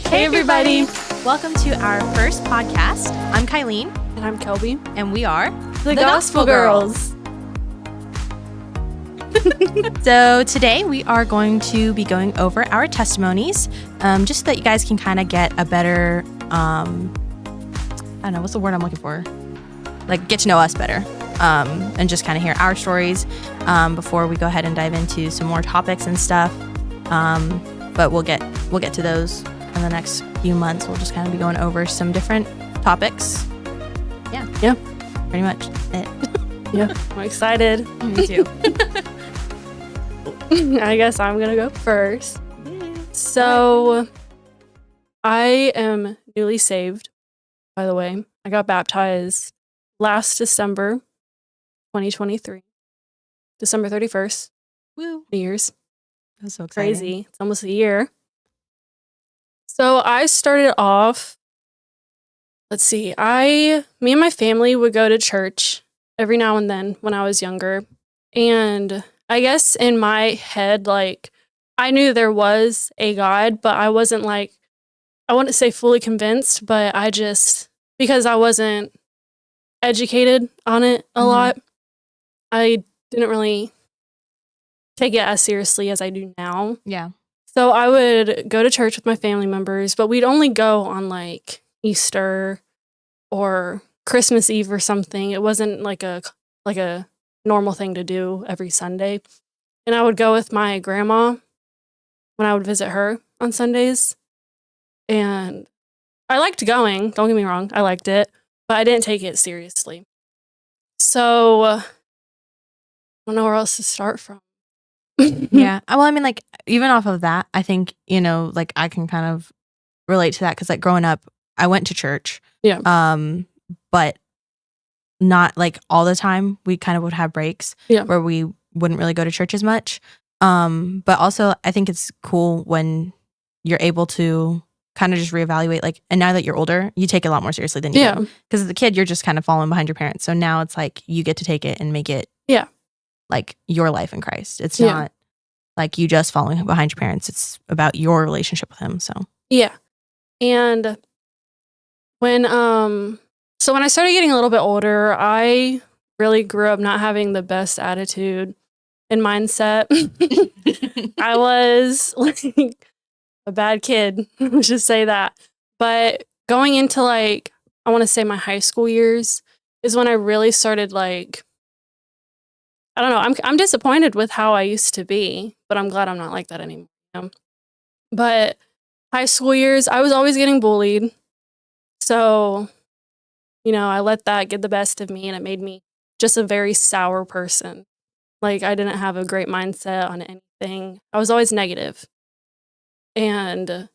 Hey everybody! Welcome to our first podcast. I'm Kylene. And I'm Kelby. And we are The Gospel Girls. So today we are going to be going over our testimonies, just so that you guys can kind of get a better, I don't know, what's the word I'm looking for? Like get to know us better, and just kind of hear our stories before we go ahead and dive into some more topics and stuff. But we'll get to those in the next few months. We'll just kind of be going over some different topics. Yeah. Pretty much it. Yeah, I'm excited. Me too. I guess I'm going to go first. So, I am newly saved, by the way. I got baptized last December 2023. December 31st. Woo. New Year's. That's so exciting. Crazy. It's almost a year. So, I started off, me and my family would go to church every now and then when I was younger. And I guess in my head, like, I knew there was a God, but I wasn't I wouldn't say fully convinced, but because I wasn't educated on it a lot, I didn't really take it as seriously as I do now. Yeah. So I would go to church with my family members, but we'd only go on Easter or Christmas Eve or something. It wasn't like a normal thing to do every Sunday. And I would go with my grandma when I would visit her on Sundays. And I liked going, don't get me wrong, I liked it, but I didn't take it seriously. So I don't know where else to start from. Yeah. Well, I mean, even off of that, I think, I can kind of relate to that because, growing up, I went to church. Yeah. But not all the time. We kind of would have breaks where we wouldn't really go to church as much. But also, I think it's cool when you're able to kind of just reevaluate, and now that you're older, you take it a lot more seriously than you did. Because as a kid, you're just kind of following behind your parents. So now it's you get to take it and make it your life in Christ. It's not you just following behind your parents. It's about your relationship with him. So yeah. And when I started getting a little bit older, I really grew up not having the best attitude and mindset. I was a bad kid, let's just say that. But going into I want to say my high school years is when I really started I don't know, I'm disappointed with how I used to be, but I'm glad I'm not like that anymore. But high school years, I was always getting bullied. So, I let that get the best of me, and it made me just a very sour person. I didn't have a great mindset on anything. I was always negative. And,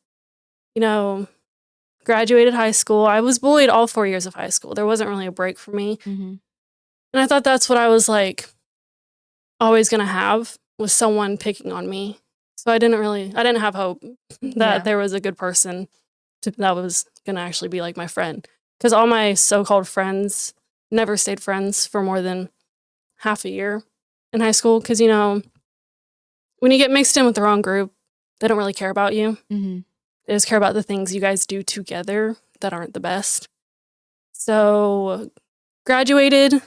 graduated high school. I was bullied all 4 years of high school. There wasn't really a break for me. Mm-hmm. And I thought that's what I was always going to have, was someone picking on me. So I didn't have hope that there was a good person that was going to actually be my friend. Because all my so-called friends never stayed friends for more than half a year in high school. Because, when you get mixed in with the wrong group, they don't really care about you. Mm-hmm. They just care about the things you guys do together that aren't the best. So graduated,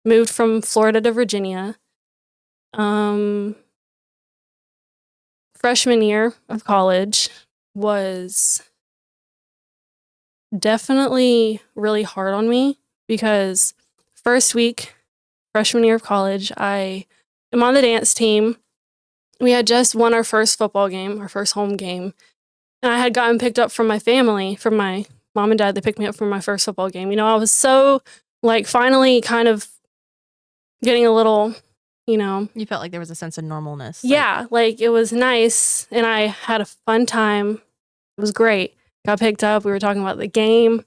moved from Florida to Virginia. Freshman year of college was definitely really hard on me because first week, freshman year of college, I am on the dance team. We had just won our first football game, our first home game. And I had gotten picked up from my family, from my mom and dad. They picked me up for my first football game. I was so finally kind of getting a little, You felt like there was a sense of normalness. Yeah, it was nice, and I had a fun time. It was great. Got picked up. We were talking about the game.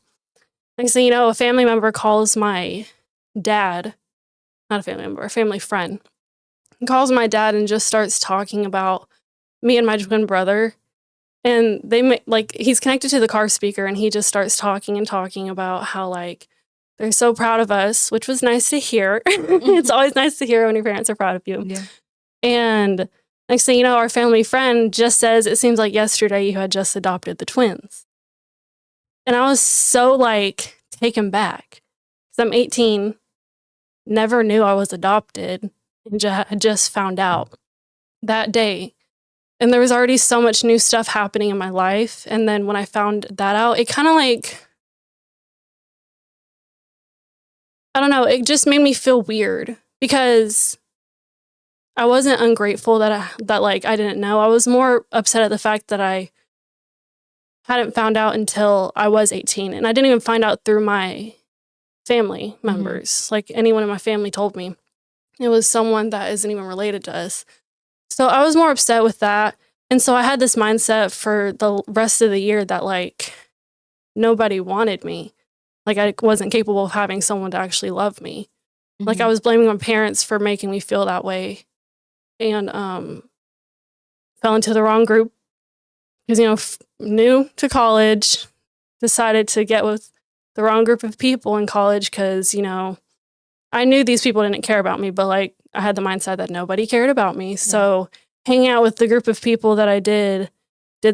Next thing you know, a family member calls my dad, not a family member, a family friend. He calls my dad and just starts talking about me and my twin brother. And he's connected to the car speaker, and he just starts talking about how they're so proud of us, which was nice to hear. It's always nice to hear when your parents are proud of you. Yeah. And Next thing you know, our family friend just says, it seems like yesterday you had just adopted the twins. And I was so like taken back because I'm 18, never knew I was adopted, and just found out that day. And there was already so much new stuff happening in my life. And then when I found that out, it kind of like, I don't know, it just made me feel weird because I wasn't ungrateful that I didn't know. I was more upset at the fact that I hadn't found out until I was 18. And I didn't even find out through my family members. Like anyone in my family told me. It was someone that isn't even related to us. So I was more upset with that. And so I had this mindset for the rest of the year that like nobody wanted me. Like I wasn't capable of having someone to actually love me. Like I was blaming my parents for making me feel that way. And fell into the wrong group because, you know, new to college, decided to get with the wrong group of people in college because, you know, I knew these people didn't care about me, but like I had the mindset that nobody cared about me. Yeah. So hanging out with the group of people that I did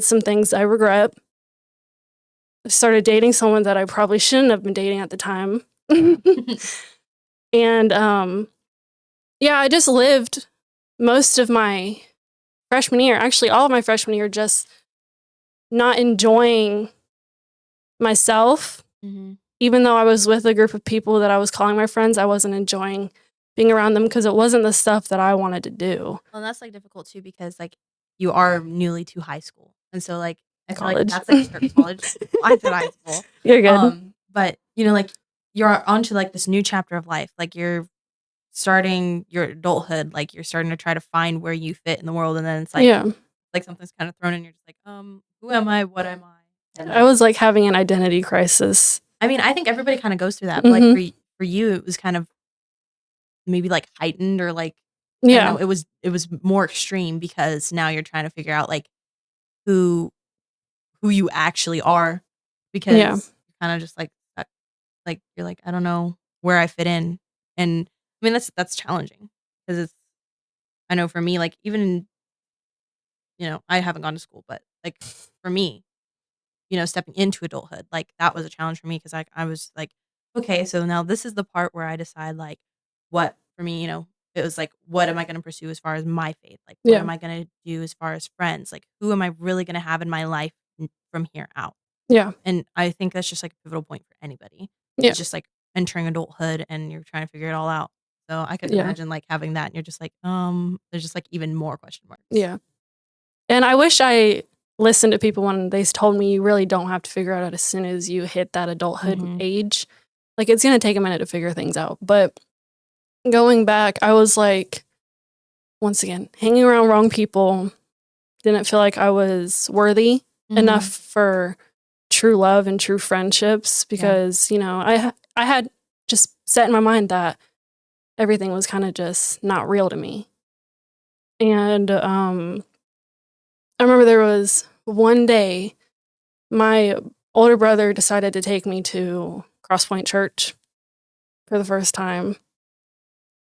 some things I regret. I started dating someone that I probably shouldn't have been dating at the time. And yeah, I just lived most of my freshman year, actually all of my freshman year, just not enjoying myself. Even though I was with a group of people that I was calling my friends, I wasn't enjoying being around them because it wasn't the stuff that I wanted to do. Well, that's like difficult too because like you are newly to high school, and so like I feel like College. that's like start college. I said high school. You're good. But you know, like you're onto like this new chapter of life. Like you're starting your adulthood. Like you're starting to try to find where you fit in the world, and then it's like like something's kind of thrown, and you're just like, who am I? What am I? And I was like having an identity crisis. I mean, I think everybody kind of goes through that. But like for you, it was kind of maybe like heightened or like I don't know, it was more extreme because now you're trying to figure out like who you actually are because you're kind of just like you're like I don't know where I fit in, and I mean that's challenging because it's I know for me like even you know I haven't gone to school but like for me you know stepping into adulthood like that was a challenge for me because I was like okay so now this is the part where I decide like what for me you know it was like what am I going to pursue as far as my faith like what am I going to do as far as friends like who am I really going to have in my life from here out and I think that's just like a pivotal point for anybody it's just like entering adulthood and you're trying to figure it all out so I could imagine like having that and you're just like there's just like even more question marks and I wish I listened to people when they told me you really don't have to figure it out as soon as you hit that adulthood age like it's going to take a minute to figure things out but going back I was like once again hanging around wrong people didn't feel like I was worthy enough for true love and true friendships because you know I had just set in my mind that everything was kind of just not real to me and I remember there was one day my older brother decided to take me to Crosspoint Church for the first time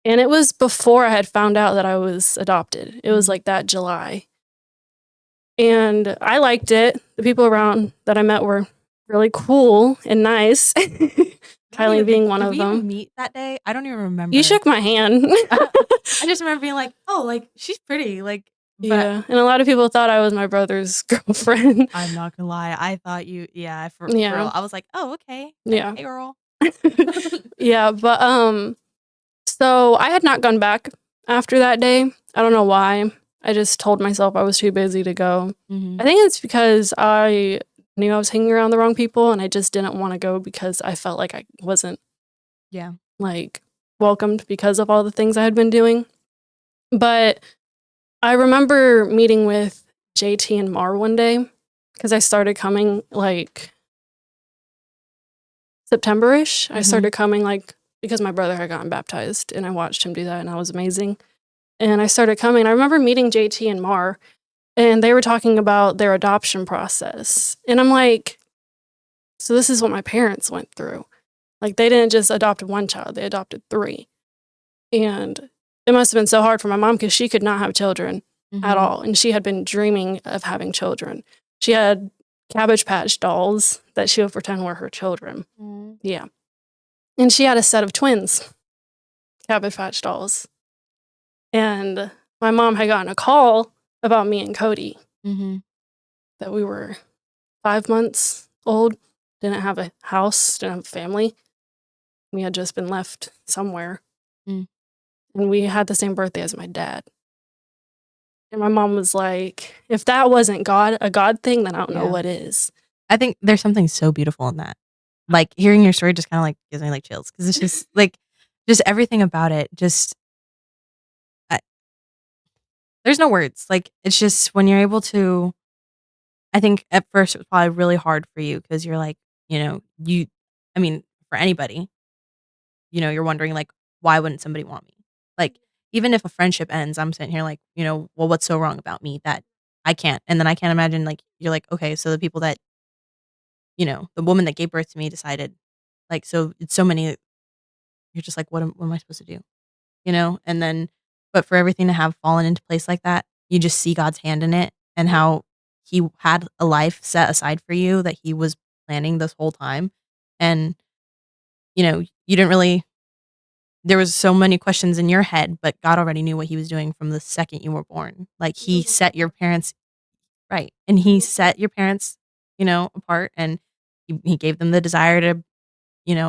and it was before I had found out that I was adopted. It was like that July. And I liked it. The people around that I met were really cool and nice. Kylie being one of them. Did we meet that day? I don't even remember. You shook my hand. I just remember being like, oh, like, she's pretty. Like, and a lot of people thought I was my brother's girlfriend. I'm not gonna lie. I thought you, for real. I was like, oh, okay. Yeah. Hey, girl. But so I had not gone back after that day. I don't know why. I just told myself I was too busy to go. I think it's because I knew I was hanging around the wrong people and I just didn't want to go because I felt like I wasn't like welcomed because of all the things I had been doing. But I remember meeting with JT and Mar one day because I started coming like September-ish. I started coming like because my brother had gotten baptized and I watched him do that and that was amazing. And I started coming. I remember meeting JT and Mar, and they were talking about their adoption process. And I'm like, so this is what my parents went through. Like, they didn't just adopt one child, they adopted 3. And it must have been so hard for my mom because she could not have children. at all. And she had been dreaming of having children. She had Cabbage Patch dolls that she would pretend were her children. Yeah. And she had a set of twins, Cabbage Patch dolls. And my mom had gotten a call about me and Cody, that we were 5 months old, didn't have a house, didn't have a family. We had just been left somewhere. And we had the same birthday as my dad. And my mom was like, if that wasn't a God thing, then I don't know what is. I think there's something so beautiful in that. Like, hearing your story just kind of like gives me like chills, because it's just like, just everything about it. Just, there's no words. Like, it's just when you're able to. I think at first it was probably really hard for you, because you're like, I mean, for anybody, you're wondering like, why wouldn't somebody want me? Like, even if a friendship ends, I'm sitting here like, well, what's so wrong about me that I can't? And then I can't imagine, like, you're like, okay, so the people that, the woman that gave birth to me decided, like, so it's so many, you're just like, what am I supposed to do? And then, but for everything to have fallen into place like that, you just see God's hand in it, and how he had a life set aside for you that he was planning this whole time. And, you didn't really, there was so many questions in your head, but God already knew what he was doing from the second you were born. Like, he set your parents right. And he set your parents, apart, and he gave them the desire to,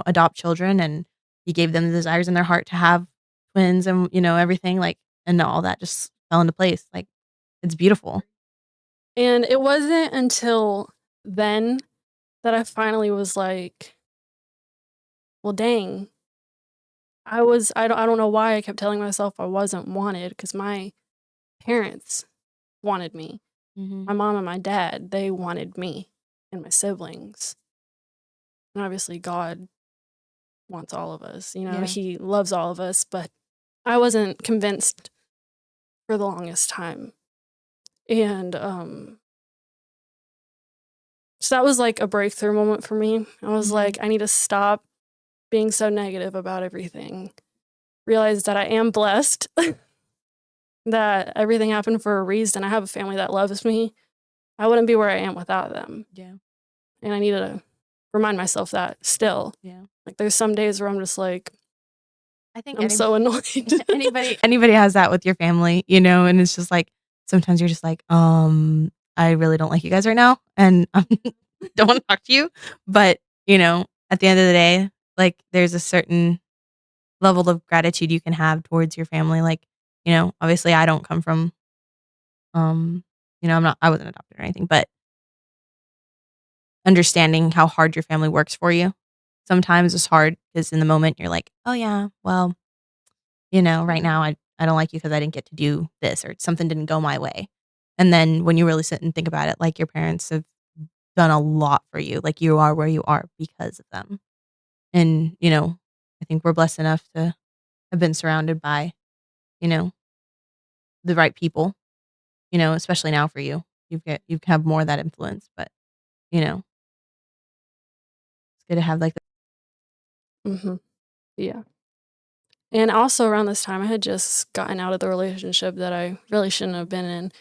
adopt children, and he gave them the desires in their heart to have twins, and, everything, like, and all that just fell into place. Like, it's beautiful. And it wasn't until then that I finally was like, well, dang. I don't know why I kept telling myself I wasn't wanted, because my parents wanted me. My mom and my dad, they wanted me and my siblings. And obviously God wants all of us, Yeah. he loves all of us, but I wasn't convinced for the longest time. And so that was like a breakthrough moment for me. I was like, I need to stop being so negative about everything. Realize that I am blessed, that everything happened for a reason. I have a family that loves me. I wouldn't be where I am without them. Yeah. And I need to remind myself that still. Yeah. Like, there's some days where I'm just like, I think I'm so annoyed. anybody has that with your family, and it's just like, sometimes you're just like, I really don't like you guys right now, and don't want to talk to you. But, at the end of the day, like, there's a certain level of gratitude you can have towards your family. Like, obviously I don't come from, I wasn't adopted or anything, but understanding how hard your family works for you sometimes is hard, because in the moment you're like, oh yeah, well, right now I don't like you because I didn't get to do this, or something didn't go my way. And then when you really sit and think about it, like, your parents have done a lot for you. Like, you are where you are because of them. And, I think we're blessed enough to have been surrounded by, the right people, especially now for you. You have more of that influence, but, it's good to have like Yeah. And also around this time, I had just gotten out of the relationship that I really shouldn't have been in.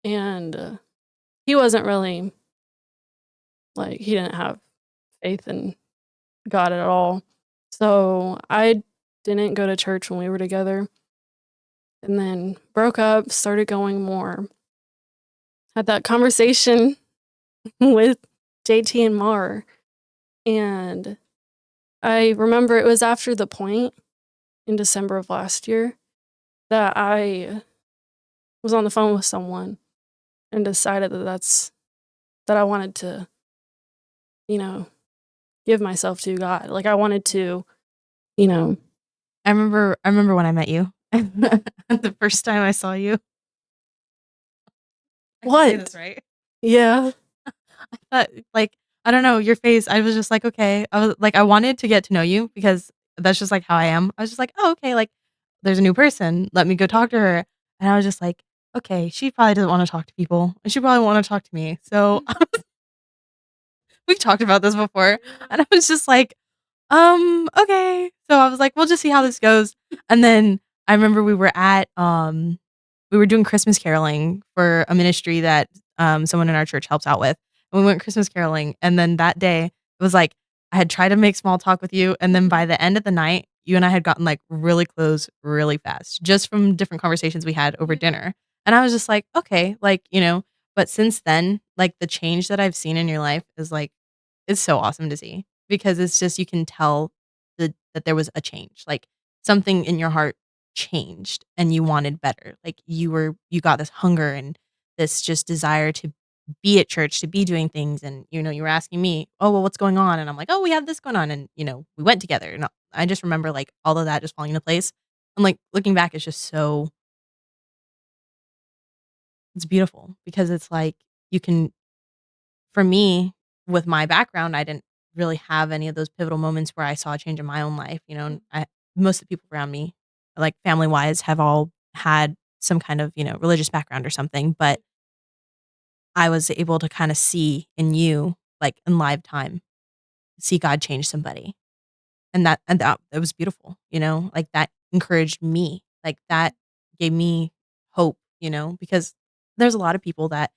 And he wasn't really, like, he didn't have faith in God at all. So I didn't go to church when we were together. And then broke up, started going more. Had that conversation with JT and Mar. And I remember it was after the point in December of last year that I was on the phone with someone and decided that I wanted to, give myself to God. Like, I wanted to, I remember when I met you. The first time I saw you. I can say What? this, right? Yeah. I thought, like, I don't know, your face, I was just like, okay. I was like, I wanted to get to know you, because that's just like how I am. I was just like, oh, okay, like, there's a new person. Let me go talk to her. And I was just like, okay, she probably doesn't want to talk to people, and she probably want to talk to me. So we've talked about this before. And I was just like, okay. So I was like, we'll just see how this goes. And then I remember we were at we were doing Christmas caroling for a ministry that someone in our church helps out with. And we went Christmas caroling, and then that day it was like I had tried to make small talk with you, and then by the end of the night, you and I had gotten like really close really fast, just from different conversations we had over dinner. And I was just like, okay, like, but since then, like the change that I've seen in your life is like it's so awesome to see because it's just you can tell that there was a change. Like something in your heart changed and you wanted better. Like you got this hunger and this just desire to be at church, to be doing things. And, you were asking me, oh, well, what's going on? And I'm like, oh, we have this going on. And, we went together. And I just remember like all of that just falling into place. And like looking back, it's just it's beautiful because it's like you can, for me, with my background, I didn't really have any of those pivotal moments where I saw a change in my own life. And most of the people around me, like family wise, have all had some kind of, religious background or something. But I was able to kind of see in you, like in live time, see God change somebody. And that it was beautiful, like that encouraged me. Like that gave me hope, because there's a lot of people that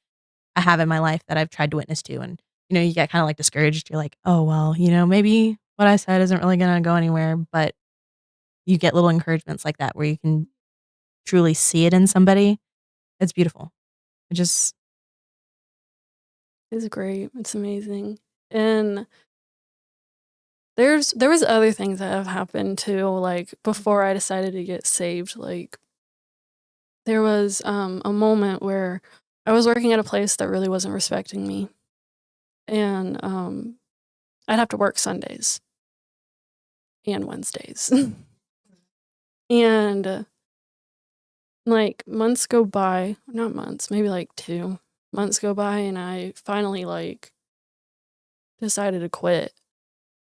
I have in my life that I've tried to witness to. And, you get kind of like discouraged. You're like, oh, well, maybe what I said isn't really going to go anywhere. But you get little encouragements like that where you can truly see it in somebody. It's beautiful. It just, It's great. It's amazing. And there was other things that have happened too, like before I decided to get saved. Like there was a moment where I was working at a place that really wasn't respecting me. And I'd have to work Sundays and Wednesdays. And like months go by, not months, maybe like 2 months go by, and I finally like decided to quit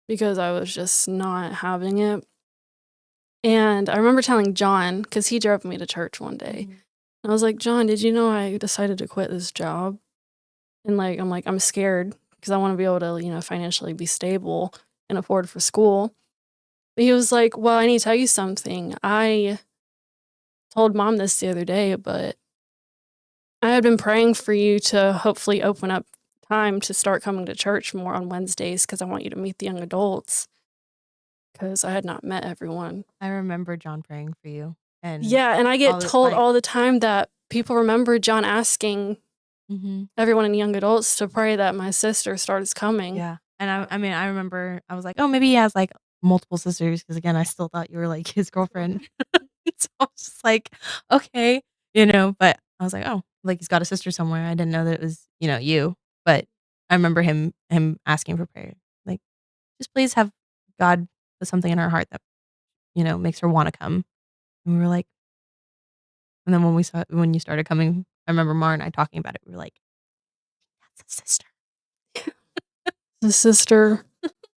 because I was just not having it. And I remember telling John, because he drove me to church one day. And I was like, John, did you know I decided to quit this job? And I'm scared because I want to be able to, financially be stable and afford for school. But he was like, well, I need to tell you something. I told mom this the other day, but I had been praying for you to hopefully open up time to start coming to church more on Wednesdays because I want you to meet the young adults because I had not met everyone. I remember John praying for you. And Yeah, and I get all the, told like, all the time that people remember John asking mhm. everyone in young adults to pray that my sister starts coming. Yeah. And I mean, I remember I was like, oh, maybe he has like multiple sisters. Cause again, I still thought you were like his girlfriend. So I was just like, okay, but I was like, oh, like he's got a sister somewhere. I didn't know that it was, you. But I remember him asking for prayer. Like, just please have God put something in her heart that, makes her want to come. And we were like, and then when you started coming, I remember Mar and I talking about it. We were like, that's a sister. The sister.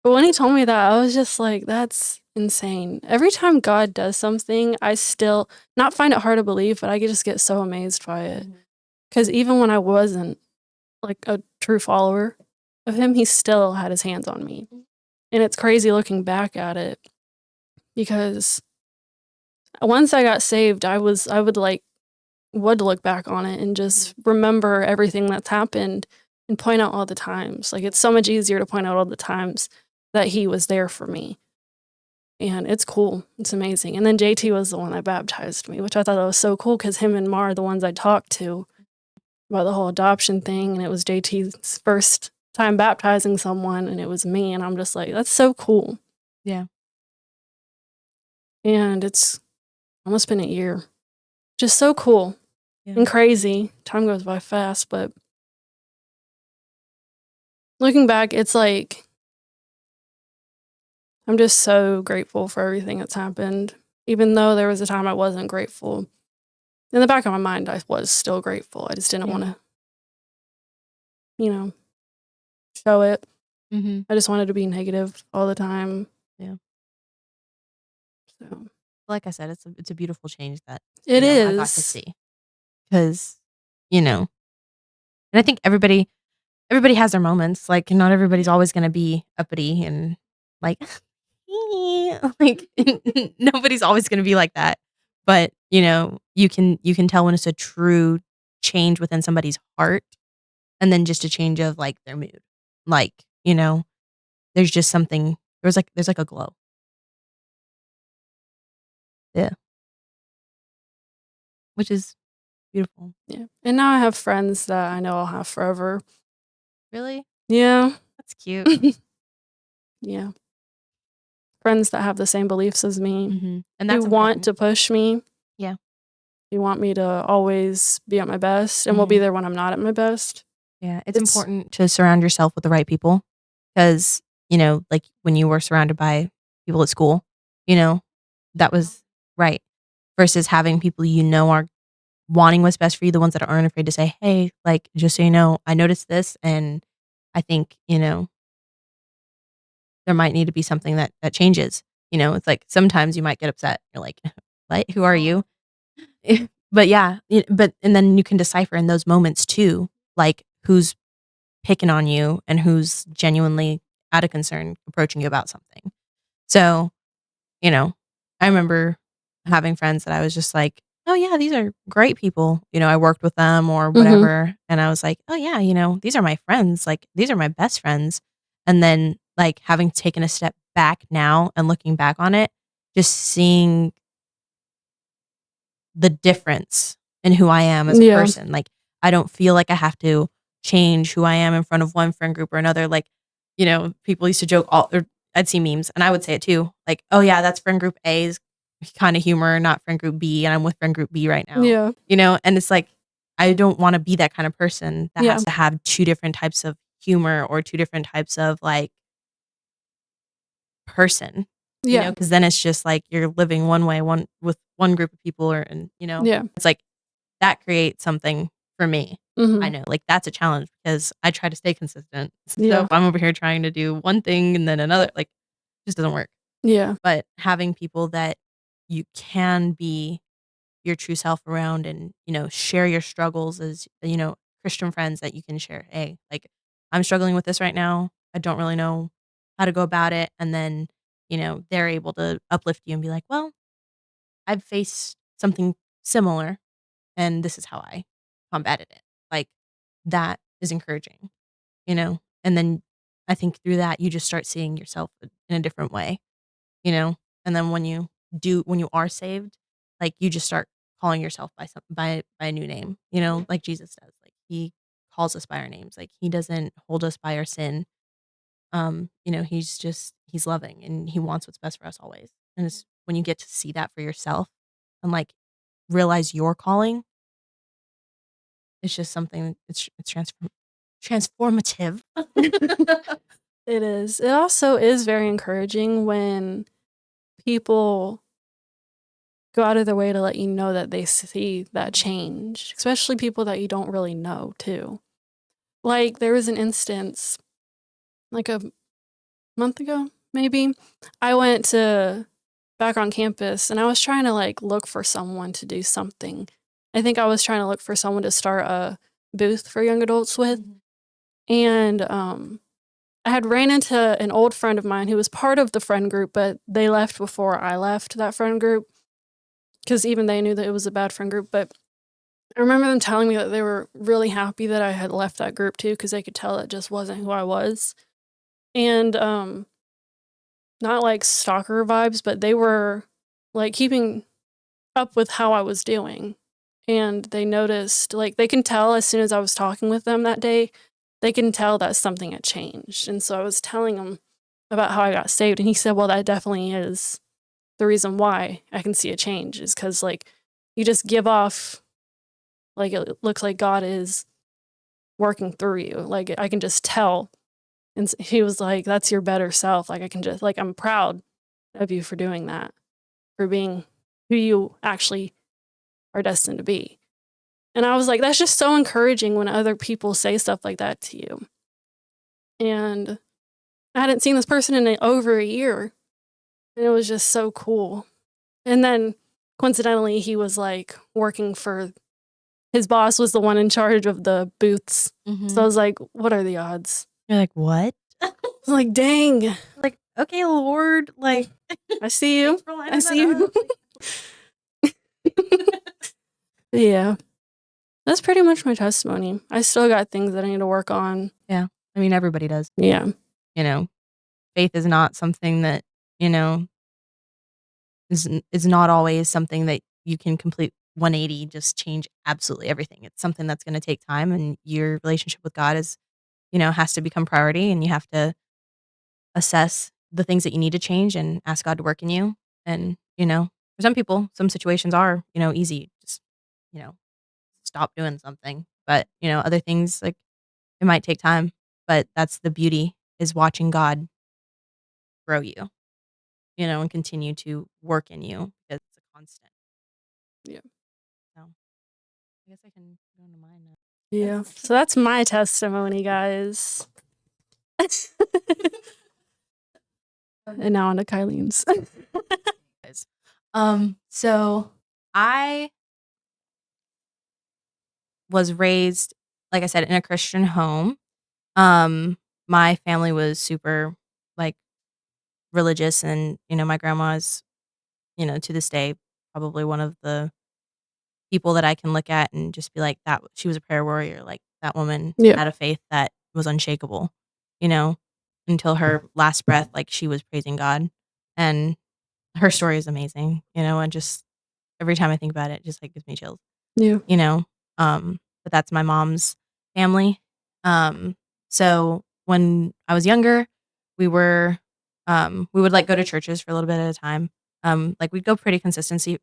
But when he told me that, I was just like, that's insane. Every time God does something, I still not find it hard to believe, but I just get so amazed by it. Because even when I wasn't like a true follower of him, he still had his hands on me. And it's crazy looking back at it because once I got saved, I would look back on it and just remember everything that's happened and point out all the times. Like it's so much easier to point out all the times that he was there for me. And it's cool. It's amazing. And then JT was the one that baptized me, which I thought that was so cool because him and Mar are the ones I talked to about the whole adoption thing. And it was JT's first time baptizing someone, and it was me. And I'm just like, that's so cool. Yeah. And it's almost been a year. Just so cool Yeah. and crazy. Time goes by fast, but looking back, it's like I'm just so grateful for everything that's happened. Even though there was a time I wasn't grateful. In the back of my mind, I was still grateful. I just didn't want to, show it. Mm-hmm. I just wanted to be negative all the time. Yeah. So Like I said, it's a beautiful change that it is. I got to see because and I think everybody has their moments. Like not everybody's always going to be uppity and like like nobody's always going to be like that. but you can tell when it's a true change within somebody's heart, and then just a change of like their mood. Like, there's just something. There's like a glow. Yeah, which is beautiful. Yeah. And now I have friends that I know I'll have forever. Really, Yeah. that's cute. Yeah. Friends that have the same beliefs as me, And who that's want important. to push me. Yeah. Who want me to always be at my best and will be there when I'm not at my best. Yeah, it's important to surround yourself with the right people because, like when you were surrounded by people at school, that was right. Versus having people are wanting what's best for you, the ones that aren't afraid to say, hey, like, just so you know, I noticed this and I think, there might need to be something that changes. It's like sometimes you might get upset. You're like, what? Who are you? But yeah, and then you can decipher in those moments too, like who's picking on you and who's genuinely out of concern approaching you about something. So, I remember having friends that I was just like, oh yeah, these are great people. I worked with them or whatever. And I was like, oh yeah, these are my friends. Like these are my best friends. And then like having taken a step back now and looking back on it, just seeing the difference in who I am as a person. Like I don't feel like I have to change who I am in front of one friend group or another. Like, people used to joke or I'd see memes and I would say it too. Like, oh yeah, that's friend group A's kind of humor, not friend group B, and I'm with friend group B right now. Yeah. And it's like I don't want to be that kind of person that has to have two different types of humor or two different types of like person. Yeah. Because then it's just like you're living one way, one with one group of people, Yeah. it's like that creates something for me. I know, like that's a challenge because I try to stay consistent. So Yeah. if I'm over here trying to do one thing and then another, like, it just doesn't work. Yeah. But having people that you can be your true self around and share your struggles as Christian friends that you can share. Hey, like I'm struggling with this right now. I don't really know how to go about it, and then they're able to uplift you and be like, well, I've faced something similar and this is how I combated it. Like that is encouraging, And then I think through that you just start seeing yourself in a different way, And then when you are saved, like you just start calling yourself by a new name, like Jesus does. Like he calls us by our names. Like he doesn't hold us by our sin. He's loving and he wants what's best for us always. And it's when you get to see that for yourself and like realize your calling, it's just something it's transformative. It is. It also is very encouraging when people go out of their way to let you know that they see that change, especially people that you don't really know too. Like there was an instance like a month ago, maybe. I went to back on campus and I was trying to like look for someone to do something. I think I was trying to look for someone to start a booth for young adults with. And I had ran into an old friend of mine who was part of the friend group, but they left before I left that friend group because even they knew that it was a bad friend group. But I remember them telling me that they were really happy that I had left that group too because they could tell it just wasn't who I was. And not like stalker vibes, but they were like keeping up with how I was doing. And they noticed, like, they can tell as soon as I was talking with them that day, they can tell that something had changed. And so I was telling him about how I got saved. And he said, well, that definitely is the reason why I can see a change is because, like, you just give off, like, it looks like God is working through you. Like, I can just tell. And he was like, that's your better self. Like, I can just, like, I'm proud of you for doing that, for being who you actually are destined to be. And I was like, that's just so encouraging when other people say stuff like that to you. And I hadn't seen this person in over a year. And it was just so cool. And then coincidentally, he was like working for his boss was the one in charge of the booths. So I was like, what are the odds? You're like, what? I was like, dang. Like, okay, Lord, like I see you. thanks for lining I see that you. up. Yeah. That's pretty much my testimony. I still got things that I need to work on. Yeah. I mean, everybody does. Yeah. You know, faith is not something that, you know, is not always something that you can complete 180, just change absolutely everything. It's something that's going to take time, and your relationship with God is, has to become priority, and you have to assess the things that you need to change and ask God to work in you. And, for some people, some situations are, easy. Just, you know, stop doing something. But, other things like it might take time, but that's the beauty is watching God grow you, and continue to work in you because it's a constant. Yeah. So I guess I can go into mine now. Yeah. So that's my testimony, guys. And now on to Kylene's. So I was raised, like I said, in a Christian home. My family was super like religious, and my grandma is, to this day probably one of the people that I can look at and just be like, that she was a prayer warrior. Like that woman Yeah. had a faith that was unshakable, you know, until her last breath, like she was praising God. And her story is amazing, and just every time I think about it, just like gives me chills, Yeah. you know. But that's my mom's family. So when I was younger, we were we would like go to churches for a little bit at a time. Like we'd go pretty consistently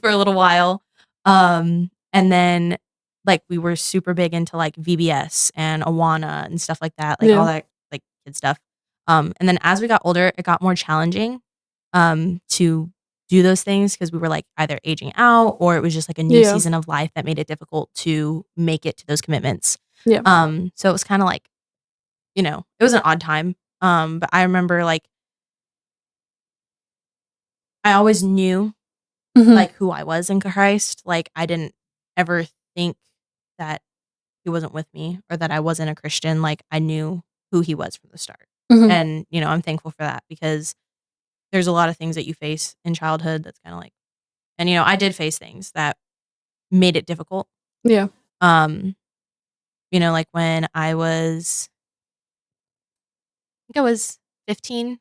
for a little while. And then like we were super big into like VBS and Awana and stuff like that, like all Yeah. that like kid stuff. And then as we got older, it got more challenging to do those things because we were like either aging out or it was just like a new Yeah. season of life that made it difficult to make it to those commitments. Yeah. So it was kind of like, it was an odd time. But I remember like I always knew Mhm. like who I was in Christ. Like I didn't ever think that he wasn't with me or that I wasn't a Christian. Like I knew who he was from the start. Mhm. And, I'm thankful for that because there's a lot of things that you face in childhood that's kind of like, and, I did face things that made it difficult. Yeah. Um, like when I think I was 15,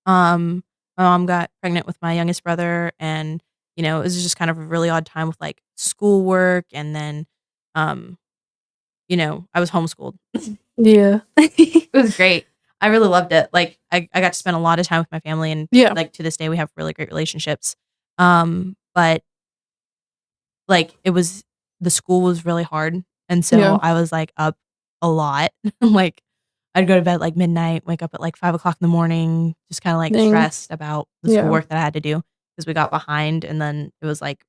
my mom got pregnant with my youngest brother, and, it was just kind of a really odd time with like schoolwork. And then, um, I was homeschooled. Yeah. It was great. I really loved it. Like I got to spend a lot of time with my family, and Yeah. like to this day we have really great relationships. But like the school was really hard. And so Yeah. I was like up a lot. Like I'd go to bed like midnight, wake up at like 5 o'clock in the morning, just kind of like Dang. stressed about the Yeah. schoolwork that I had to do because we got behind, and then it was like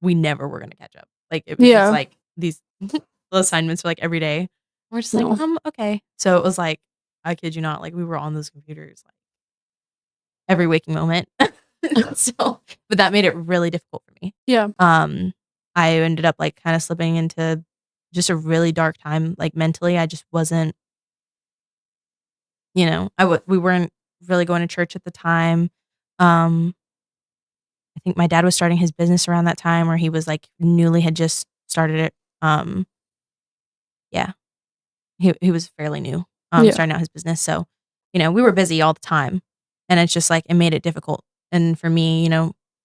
we never were gonna catch up. Like it was Yeah. just like these little assignments for like every day. We're just like, No. okay. So it was like, I kid you not, like we were on those computers like every waking moment. So, but that made it really difficult for me. Yeah. I ended up like kind of slipping into just a really dark time, like mentally. I just wasn't, we weren't really going to church at the time. I think my dad was starting his business around that time where he was like newly had just started it. Yeah, he was fairly new, Yeah. starting out his business. So, we were busy all the time, and it's just like it made it difficult. And for me,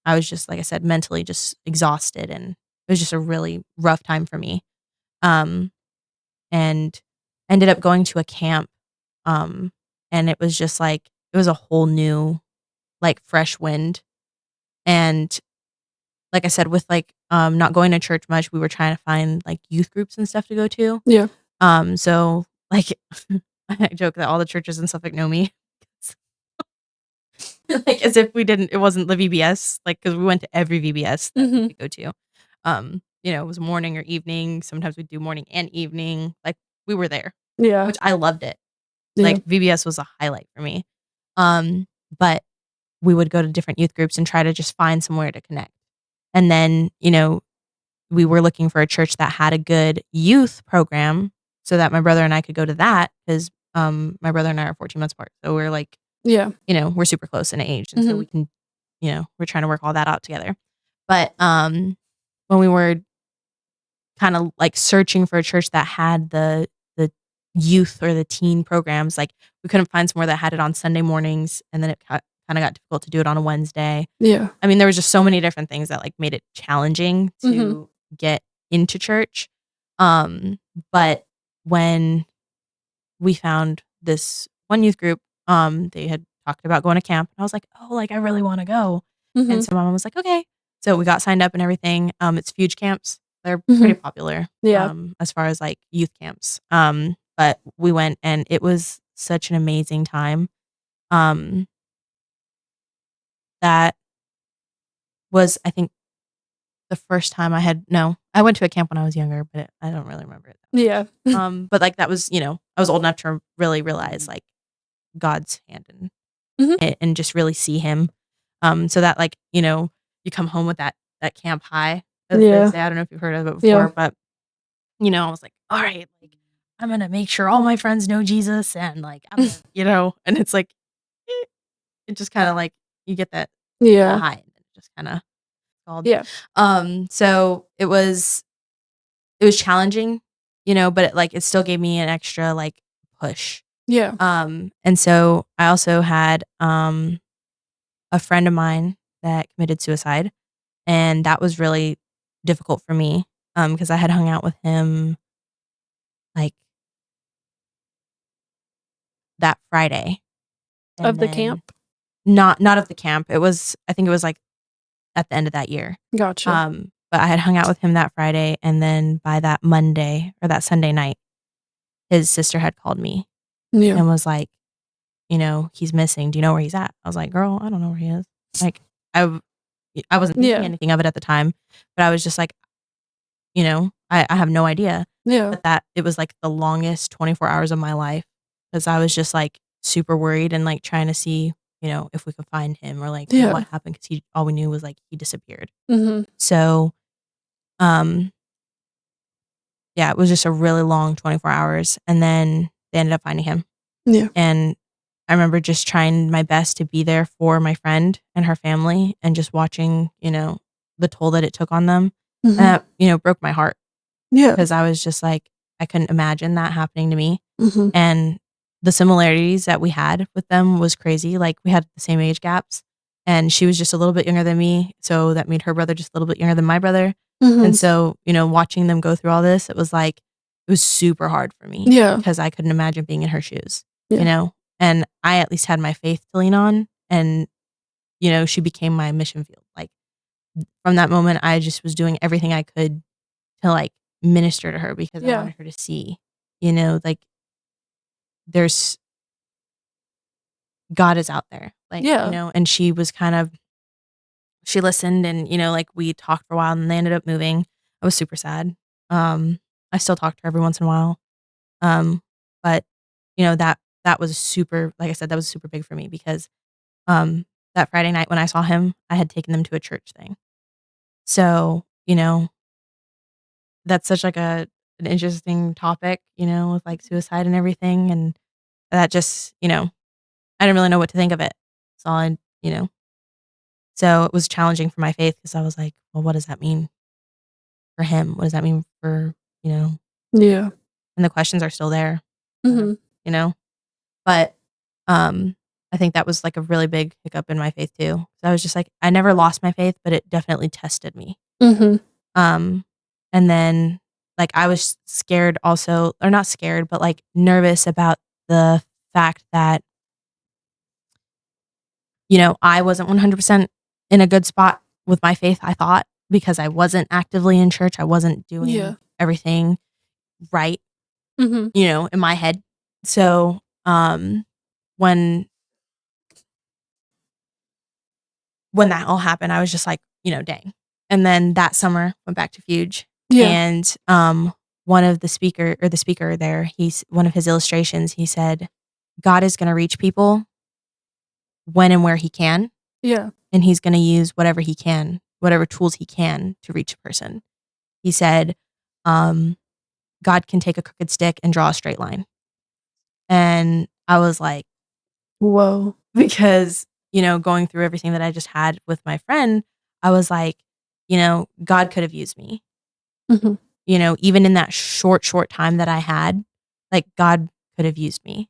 I was just like I said, mentally just exhausted, and it was just a really rough time for me. Um, and ended up going to a camp, and it was just like it was a whole new, like fresh wind. And like I said, with like not going to church much, we were trying to find like youth groups and stuff to go to. Yeah. So like I joke that all the churches and stuff like know me. Like as if it wasn't the VBS, like because we went to every VBS that we could go to. It was morning or evening. Sometimes we'd do morning and evening. Like we were there, Yeah. which I loved it. Yeah. Like VBS was a highlight for me. But we would go to different youth groups and try to just find somewhere to connect. And then, we were looking for a church that had a good youth program so that my brother and I could go to that because my brother and I are 14 months apart. So we're like, Yeah. we're super close in age. And so we can we're trying to work all that out together. But when we were kind of like searching for a church that had the youth or the teen programs, like we couldn't find somewhere that had it on Sunday mornings, and then it kind of got difficult to do it on a Wednesday. Yeah. I mean, there was just so many different things that like made it challenging to get into church. But when we found this one youth group, they had talked about going to camp, and I was like, oh, like I really want to go. And so my mom was like, okay. So we got signed up and everything. It's Fuge camps. They're pretty popular. Yeah. As far as like youth camps. But we went, and it was such an amazing time. That was, I think, the first time I went to a camp when I was younger, but I don't really remember it. Yeah. But like that was, I was old enough to really realize like God's hand in it and just really see him. So that like, you come home with that camp high, as they say. I don't know if you've heard of it before, but I was like, all right, like I'm gonna make sure all my friends know Jesus, and like I'm gonna, and it's like it just kind of like you get that high, and it just kind of called. Yeah. So it was challenging, but it still gave me an extra like push. Yeah. And so I also had a friend of mine that committed suicide, and that was really difficult for me because I had hung out with him like that Friday Of the camp? Not of the camp. I think it was like at the end of that year. Gotcha. But I had hung out with him that Friday, and then by that Monday or that Sunday night, his sister had called me and was like, he's missing. Do you know where he's at? I was like, girl, I don't know where he is. Like, I wasn't thinking anything of it at the time, but I was just like, I have no idea. Yeah. But that it was like the longest 24 hours of my life, because I was just like super worried and like trying to see, if we could find him or like what happened, because all we knew was like he disappeared. So, yeah, it was just a really long 24 hours, and then they ended up finding him. Yeah. And I remember just trying my best to be there for my friend and her family, and just watching, the toll that it took on them. And that, broke my heart. Yeah. Because I was just like, I couldn't imagine that happening to me. And the similarities that we had with them was crazy. Like we had the same age gaps, and she was just a little bit younger than me. So that made her brother just a little bit younger than my brother. And so, watching them go through all this, it was super hard for me. Yeah. Because I couldn't imagine being in her shoes, Yeah. and I at least had my faith to lean on, and, she became my mission field. Like from that moment, I just was doing everything I could to like minister to her, because I wanted her to see, like there's God is out there. Like, and she was she listened, and, like we talked for a while, and then they ended up moving. I was super sad. I still talk to her every once in a while. But that was super, like I said, that was super big for me, because that Friday night when I saw him, I had taken them to a church thing. So, that's such like an interesting topic, with like suicide and everything. And that just, I didn't really know what to think of it. So so it was challenging for my faith, because I was like, well, what does that mean for him? What does that mean for, Yeah. and the questions are still there, but, I think that was like a really big hiccup in my faith too. So I was just like, I never lost my faith, but it definitely tested me. And then like I was scared also, or not scared, but like nervous about the fact that, I wasn't 100% in a good spot with my faith, I thought, because I wasn't actively in church. I wasn't doing everything right, in my head. So, when that all happened, I was just like, dang. And then that summer went back to Fuge. And one of the speaker there, one of his illustrations, he said, God is going to reach people when and where he can. Yeah. And he's going to use whatever he can, whatever tools he can to reach a person. He said, God can take a crooked stick and draw a straight line. And I was like, whoa. Because, going through everything that I just had with my friend, I was like, God could have used me. hmm Even in that short time that I had, like God could have used me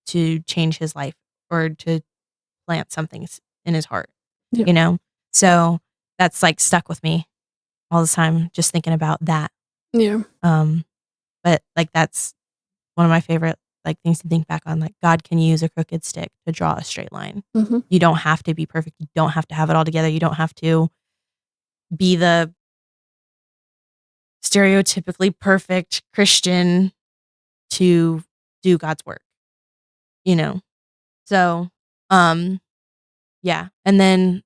to change his life or to plant something in his heart, Yeah. you know? So that's like stuck with me all the time, just thinking about that. Yeah. Um, but like that's one of my favorite like things to think back on. Like God can use a crooked stick to draw a straight line. hmm You don't have to be perfect. You don't have to have it all together. You don't have to be the stereotypically perfect Christian to do God's work, you know? So, um, yeah. And then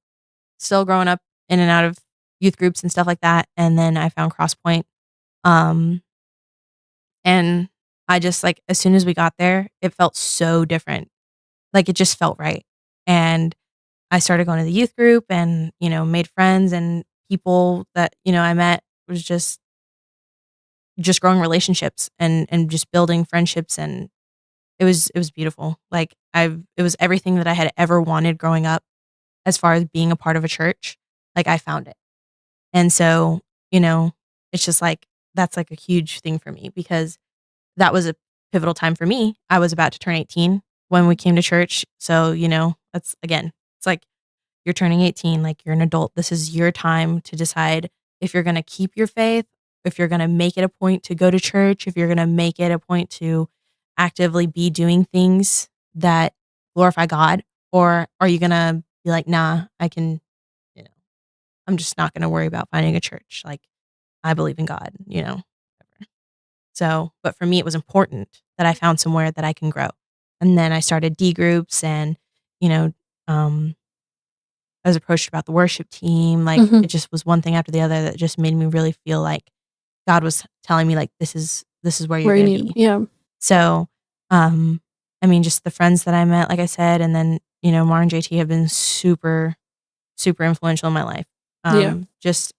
still growing up in and out of youth groups and stuff like that. And then I found Crosspoint. Um, and I just like, as soon as we got there, it felt so different. Like it just felt right. And I started going to the youth group and, made friends and people that, I met was just growing relationships and just building friendships, and it was beautiful. Like it was everything that I had ever wanted growing up as far as being a part of a church. Like I found it. And so, it's just like that's like a huge thing for me because that was a pivotal time for me. I was about to turn 18 when we came to church. So, that's again, it's like you're turning 18, like you're an adult. This is your time to decide if you're going to keep your faith, if you're going to make it a point to go to church, if you're going to make it a point to actively be doing things that glorify God, or are you going to be like, nah, you know, I'm just not going to worry about finding a church. Like I believe in God. So, but for me, it was important that I found somewhere that I can grow. And then I started D groups and, you know, um, I was approached about the worship team. Like hmm it just was one thing after the other that just made me really feel like God was telling me like this is where you're Where you going to need. be. Yeah. So, um, I mean, just the friends that I met, like I said, and then Mar and JT have been super, super influential in my life. Yeah.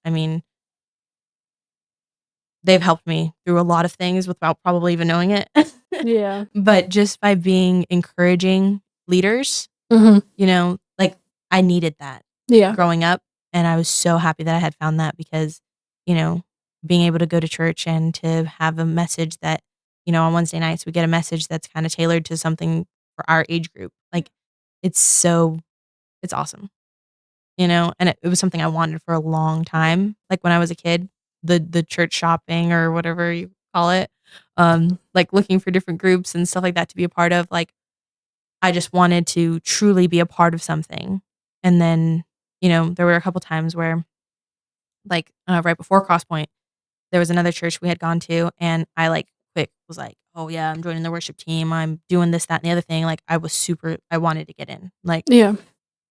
I mean, they've helped me through a lot of things without probably even knowing it. Yeah. But just by being encouraging leaders, hmm like I needed that Yeah. growing up. And I was so happy that I had found that because, you know, being able to go to church and to have a message that, on Wednesday nights, we get a message that's kind of tailored to something for our age group. Like it's awesome, and it was something I wanted for a long time. Like when I was a kid, the church shopping or whatever you call it, like looking for different groups and stuff like that to be a part of. Like I just wanted to truly be a part of something. And then, there were a couple times where like right before Crosspoint, there was another church we had gone to and I like quick was like, "Oh yeah, I'm joining the worship team. I'm doing this, that, and the other thing." Like I wanted to get in. Like, Yeah.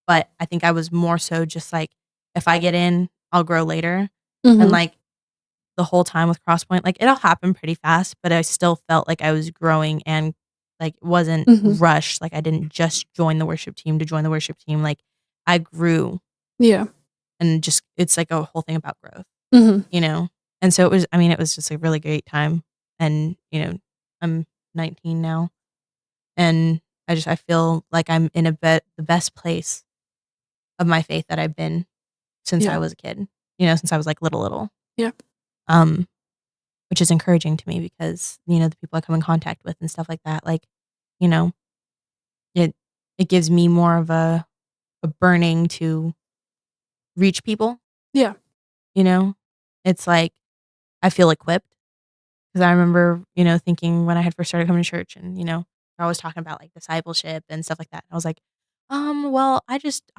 but I think I was more so just like, if I get in, I'll grow later. And hmm like the whole time with Crosspoint, like it all happened pretty fast, but I still felt like I was growing and like it wasn't hmm rushed. Like I didn't just join the worship team to join the worship team. Like I grew, Yeah. and just it's like a whole thing about growth, hmm you know? And so it was just a really great time. And, I'm 19 now and I feel like I'm in the best place of my faith that I've been since Yeah. I was a kid, since I was like little. Yeah. Um, which is encouraging to me because, the people I come in contact with and stuff like that, like, you know, it it gives me more of a burning to reach people, Yeah. you know? It's like I feel equipped because I remember, thinking when I had first started coming to church and, they're always talking about like discipleship and stuff like that. I was like, well, I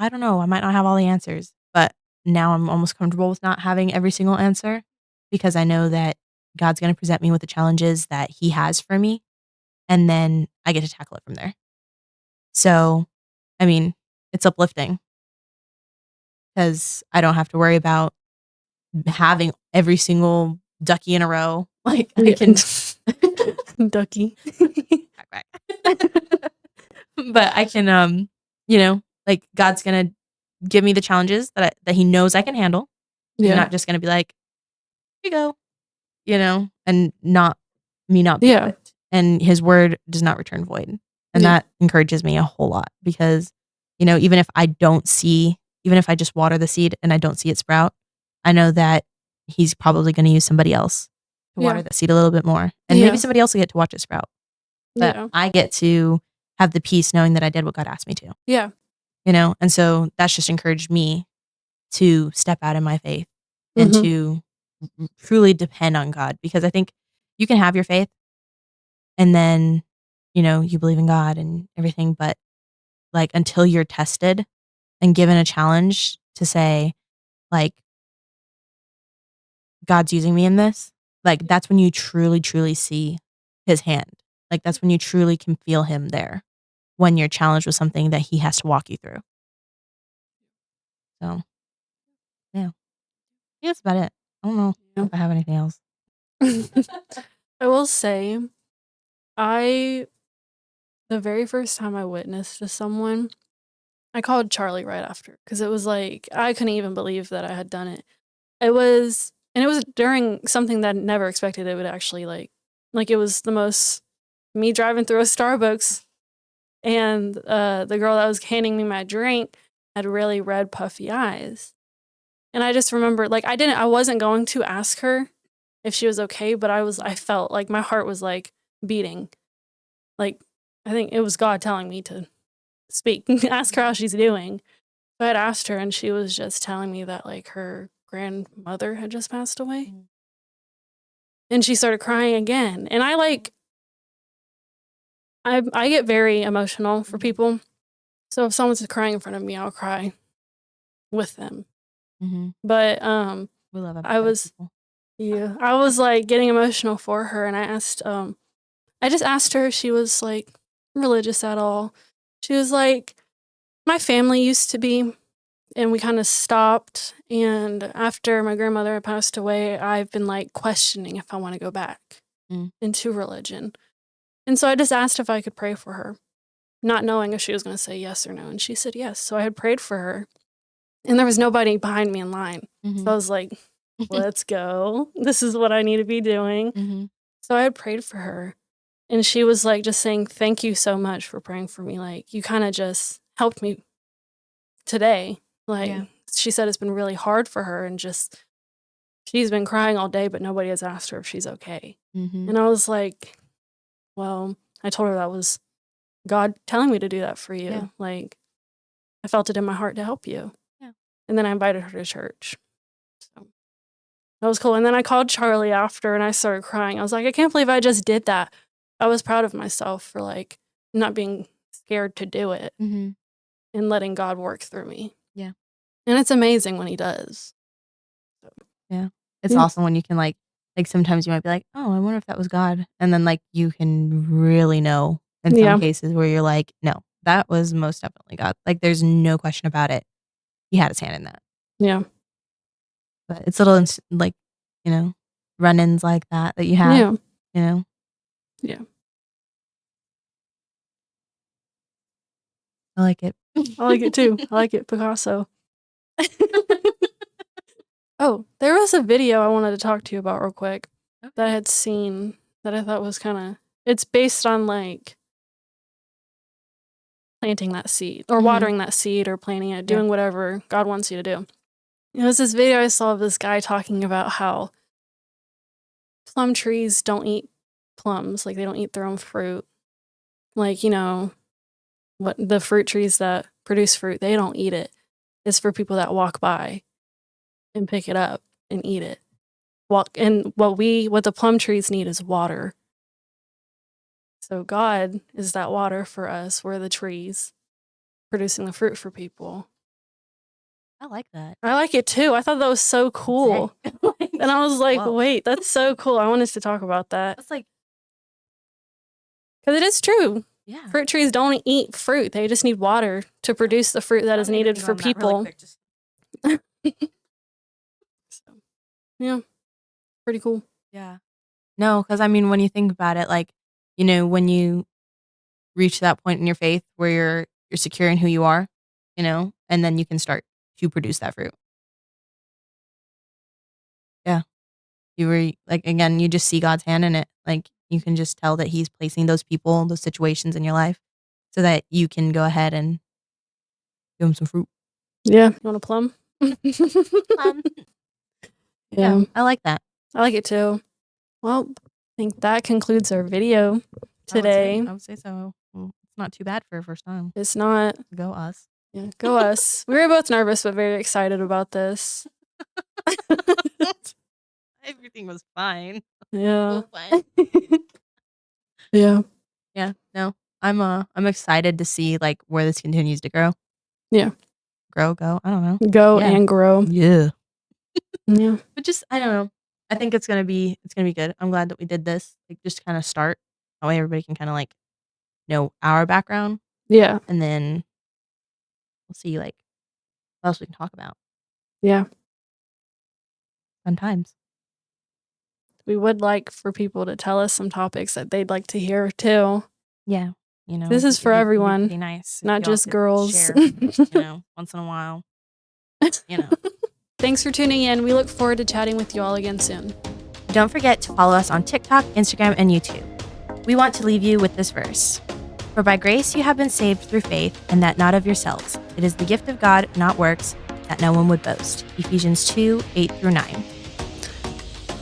don't know. I might not have all the answers, but now I'm almost comfortable with not having every single answer because I know that God's going to present me with the challenges that He has for me. And then I get to tackle it from there. So, I mean, it's uplifting because I don't have to worry about having every single ducky in a row. Like I Yeah. can Ducky. quack, quack. But I can like God's gonna give me the challenges that He knows I can handle. He's Yeah. not just gonna be like, here you go, and not be Yeah. equipped. And His word does not return void. And Yeah. that encourages me a whole lot because, even if even if I just water the seed and I don't see it sprout, I know that he's probably going to use somebody else to water Yeah. that seed a little bit more. And Yeah. maybe somebody else will get to watch it sprout. But Yeah. I get to have the peace knowing that I did what God asked me to, Yeah. And so that's just encouraged me to step out in my faith and Mhm. to truly depend on God, because I think you can have your faith and then, you believe in God and everything, but like until you're tested and given a challenge to say, like, God's using me in this, like that's when you truly, truly see his hand. Like that's when you truly can feel him there when you're challenged with something that he has to walk you through. So, yeah. I think that's about it. I don't know Yeah. if I have anything else. I will say, the very first time I witnessed to someone, I called Charlie right after because it was like I couldn't even believe that I had done it. It was during something that I never expected it would actually it was the most me driving through a Starbucks and the girl that was handing me my drink had really red puffy eyes. And I just remember I wasn't going to ask her if she was okay, but I felt like my heart was like beating. Like I think it was God telling me to speak, ask her how she's doing. So I had asked her and she was just telling me that like her grandmother had just passed away. And she started crying again. And I get very emotional for people. So if someone's crying in front of me, I'll cry with them. Mm-hmm. But We love I was people. yeah, I was like getting emotional for her and I just asked her if she was like religious at all. She was like, my family used to be, and we kind of stopped. And after my grandmother had passed away, I've been like questioning if I want to go back into religion. And so I just asked if I could pray for her, not knowing if she was going to say yes or no. And she said yes. So I had prayed for her, and there was nobody behind me in line. So I was like, let's go. This is what I need to be doing. So I had prayed for her. And she was like just saying, thank you so much for praying for me. Like, you kind of just helped me today. Like, she said it's been really hard for her and just, she's been crying all day, but nobody has asked her if she's okay. And I was like, well, I told her that was God telling me to do that for you. Yeah. Like, I felt it in my heart to help you. Yeah. And then I invited her to church. So that was cool. And then I called Charlie after and I started crying. I was like, I can't believe I just did that. I was proud of myself for like not being scared to do it and letting God work through me. Yeah. And it's amazing when he does. Yeah. It's awesome when you can like sometimes you might be like, oh, I wonder if that was God. And then like you can really know in some cases where you're like, no, that was most definitely God. Like there's no question about it. He had his hand in that. Yeah. But it's little like, run-ins like that you have, Yeah. I like it. I like it too. I like it, Picasso. Oh, there was a video I wanted to talk to you about real quick that I had seen that I thought was it's based on like planting that seed or watering that seed or planting it, doing whatever God wants you to do. It was this video I saw of this guy talking about how plum trees don't eat plums, like they don't eat their own fruit. Like, what the fruit trees that produce fruit, they don't eat it. It's for people that walk by and pick it up and eat it. And what the plum trees need is water. So God is that water for us. We're the trees producing the fruit for people. I like that. I like it too. I thought that was so cool. And I was like, whoa. wait, that's so cool. I want us to talk about that. That's like, because it is true. yeah. Fruit trees don't eat fruit. They just need water to produce the fruit that is needed for people. So, yeah, pretty cool. Yeah. No, because I mean, when you think about it, like, when you reach that point in your faith where you're secure in who you are, and then you can start to produce that fruit. Yeah. You were like, again, you just see God's hand in it. Like you can just tell that he's placing those people, those situations in your life so that you can go ahead and Give him some fruit. Yeah. You want a plum? Yeah, I like that. I like it too. Well, I think that concludes our video today. I would say so. Well, it's not too bad for a first time. It's not. Go us. Yeah, go us. We were both nervous, but very excited about this. Everything was fine. Yeah. Fine. Yeah. Yeah. No, I'm excited to see like where this continues to grow. Yeah. Go. I don't know. Go Yeah. and grow. Yeah. Yeah. But just I don't know. I think it's gonna be good. I'm glad that we did this. Like just kind of start. That way everybody can kind of like know our background, Yeah. and then we'll see like what else we can talk about. Yeah. Fun times. We would like for people to tell us some topics that they'd like to hear too. Yeah. You know, This is for everyone. Be nice. if Not y'all just could girls. Share, you know, once in a while. You know. Thanks for tuning in. We look forward to chatting with you all again soon. Don't forget to follow us on TikTok, Instagram, and YouTube. We want to leave you with this verse. For by grace you have been saved through faith, and that not of yourselves. It is the gift of God, not works, that no one would boast. Ephesians 2:8-9.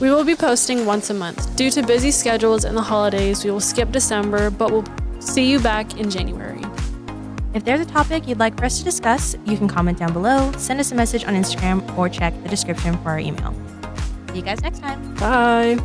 We will be posting once a month. Due to busy schedules and the holidays, we will skip December, but we'll see you back in January. If there's a topic you'd like for us to discuss, you can comment down below, send us a message on Instagram, or check the description for our email. See you guys next time. Bye.